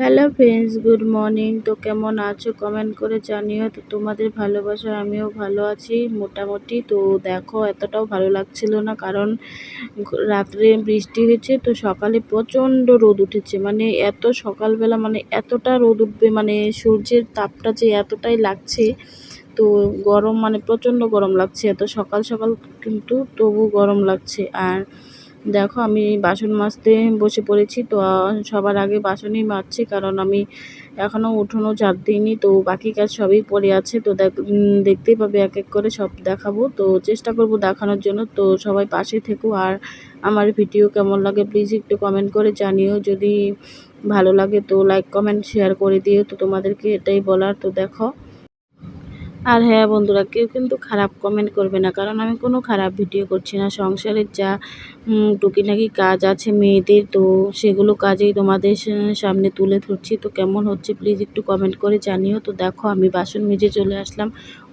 Hello friends, good morning. তো কেমন আছো কমেন্ট করে জানিও। তো তোমাদের ভালোবাসায় আমিও ভালো আছি মোটামুটি। তো দেখো, এতটাও ভালো লাগছিল না, কারণ রাত্রে বৃষ্টি হয়েছে, তো সকালে প্রচণ্ড রোদ উঠেছে। মানে এত সকালবেলা, মানে এতটা রোদ উঠবে, মানে সূর্যের তাপটা যে এতটাই লাগছে, তো গরম, মানে প্রচণ্ড গরম লাগছে এত সকাল সকাল, কিন্তু তবু গরম লাগছে। আর দেখো, আমি বাসন মাজতে বসে পড়েছি। তো সবার আগে বাসনই মাজছি, কারণ আমি এখনও উঠোনও ঝাড় দিইনি। তো বাকি কাজ সবই পড়ে আছে। তো দেখতেই পাবে, এক এক করে সব দেখাবো। তো চেষ্টা করব দেখানোর জন্য। তো সবাই পাশে থেকো। আর আমার ভিডিও কেমন লাগে প্লিজ একটু কমেন্ট করে জানিও। যদি ভালো লাগে তো লাইক কমেন্ট শেয়ার করে দিও। তো তোমাদেরকে এটাই বলার। তো দেখো, আর হ্যাঁ বন্ধুরা, কেউ কিন্তু খারাপ কমেন্ট করবে না, কারণ আমি কোনো খারাপ ভিডিও করছি না। সংসারের যা টুকিটাকি কাজ আছে মেয়েদের, তো সেগুলো কাজেই তোমাদের সামনে তুলে ধরছি। তো কেমন হচ্ছে প্লিজ একটু কমেন্ট করে জানিও। তো দেখো, আমি বাসন মেজে চলে আসলাম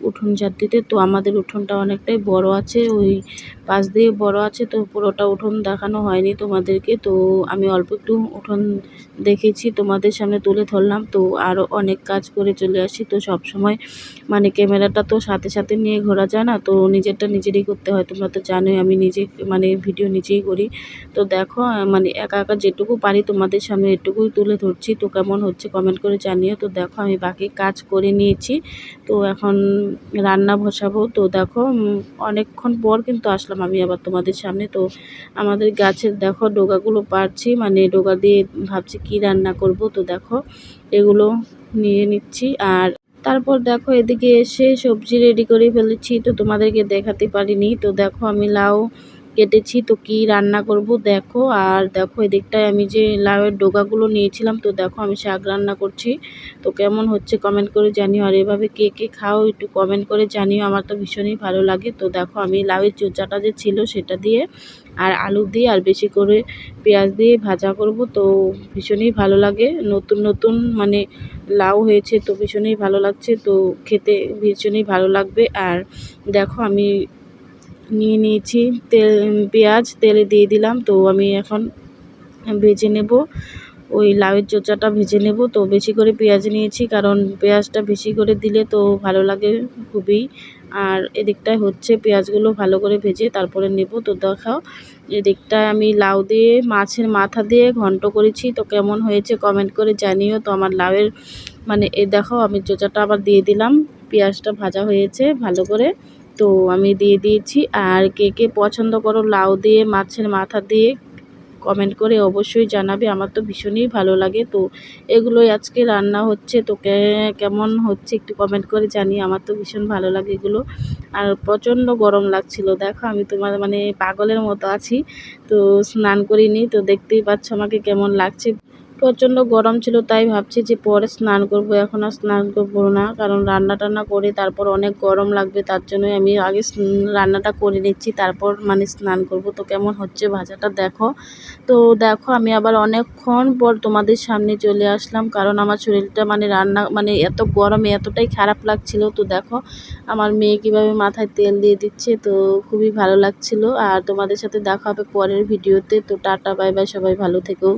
উঠোন ঝাড় দিতে। তো আমাদের উঠোনটা অনেকটাই বড় আছে, ওই পাশ দিয়ে বড় আছে, তো পুরোটা উঠোন দেখানো হয়নি তোমাদেরকে। তো আমি অল্প একটু উঠোন দেখেছি, তোমাদের সামনে তুলে ধরলাম। তো আরও অনেক কাজ করে চলে আসি। তো সব সময় মানে ক্যামেরাটা তো সাথে সাথে নিয়ে ঘোরা যায় না, তো নিজেরটা নিজেরই করতে হয়। তোমরা তো জানোই আমি নিজে মানে ভিডিও নিজেই করি। তো দেখো, মানে একা একা যেটুকু পারি তোমাদের সামনে এটুকুই তুলে ধরছি। তো কেমন হচ্ছে কমেন্ট করে জানিও। তো দেখো, আমি বাকি কাজ করে নিয়েছি। তো এখন রান্না বসাবো। তো দেখো, অনেকক্ষণ পর কিন্তু আসলাম আমি আবার তোমাদের সামনে। তো আমাদের গাছের দেখো ডোগাগুলো পারছি, মানে ডোগা দিয়ে ভাবছি কি রান্না করব। তো দেখো, এগুলো নিয়ে নিচ্ছি। আর তারপর দেখো, এদিকে এসে সবজি রেডি করে ফেলেছি। তো তোমাদেরকে দেখাতে পারিনি। তো দেখো, আমি লাউ কেটেছি। তো কি রান্না করব দেখো। আর দেখো, এদিকটায় আমি যে লাউয়ের ডোগাগুলো নিয়েছিলাম, তো দেখো আমি শাক রান্না করছি। তো কেমন হচ্ছে কমেন্ট করে জানিও। আর এভাবে কে কে খাও একটু কমেন্ট করে জানিও, আমার তো ভীষণই ভালো লাগে। তো দেখো, আমি লাউয়ের চোচাটা যে ছিল সেটা দিয়ে আর আলু দিয়ে আর বেশি করে পেঁয়াজ দিয়ে ভাজা করব। তো ভীষণই ভালো লাগে, নতুন নতুন মানে লাউ হয়েছে, তো ভীষণই ভালো লাগছে। তো খেতে ভীষণই ভালো লাগবে। আর দেখো, আমি নিয়ে নিয়েছি পেঁয়াজ, তেলে দিয়ে দিলাম। তো আমি এখন ভেজে নেব, ওই লাউয়ের চোচাটা ভেজে নেব। তো বেশি করে পেঁয়াজ নিয়েছি, কারণ পেঁয়াজটা বেশি করে দিলে তো ভালো লাগে খুবই। আর এদিকটায় হচ্ছে পেঁয়াজগুলো ভালো করে ভেজে তারপরে নেব। তো দেখাও, এদিকটায় আমি লাউ দিয়ে মাছের মাথা দিয়ে ঘন্ট করেছি। তো কেমন হয়েছে কমেন্ট করে জানিও। তো আমার লাউয়ের মানে দেখো, আমি চোচাটা আবার দিয়ে দিলাম, পেঁয়াজটা ভাজা হয়েছে ভালো করে। তো আমি দিয়ে দিয়েছি। আর কে কে পছন্দ করো লাউ দিয়ে মাছের মাথা দিয়ে কমেন্ট করে অবশ্যই জানাবে, আমার তো ভীষণই ভালো লাগে। তো এগুলোই আজকে রান্না হচ্ছে। তো কেমন হচ্ছে একটু কমেন্ট করে জানিয়ে, আমার তো ভীষণ ভালো লাগে এগুলো। আর প্রচণ্ড গরম লাগছিল, দেখো আমি তোমার মানে পাগলের মতো আছি। তো স্নান করিনি, তো দেখতেই পাচ্ছ আমাকে কেমন লাগছে। প্রচণ্ড গরম ছিল, তাই ভাবছি যে পরে স্নান করব। এখন আর স্নান করবো না, কারণ রান্না টান্না করে তারপর অনেক গরম লাগবে, তার জন্যই আমি আগে রান্নাটা করে নিচ্ছি, তারপর মানে স্নান করব। তো কেমন হচ্ছে ভাজাটা দেখো। তো দেখো, আমি আবার অনেকক্ষণ পর তোমাদের সামনে চলে আসলাম, কারণ আমার শরীরটা মানে রান্না মানে এত গরমে এতটাই খারাপ লাগছিল। তো দেখো, আমার মেয়ে কীভাবে মাথায় তেল দিয়ে দিচ্ছে, তো খুবই ভালো লাগছিল। আর তোমাদের সাথে দেখা হবে পরের ভিডিওতে। তো টাটা, বাই বাই, সবাই ভালো থেকো।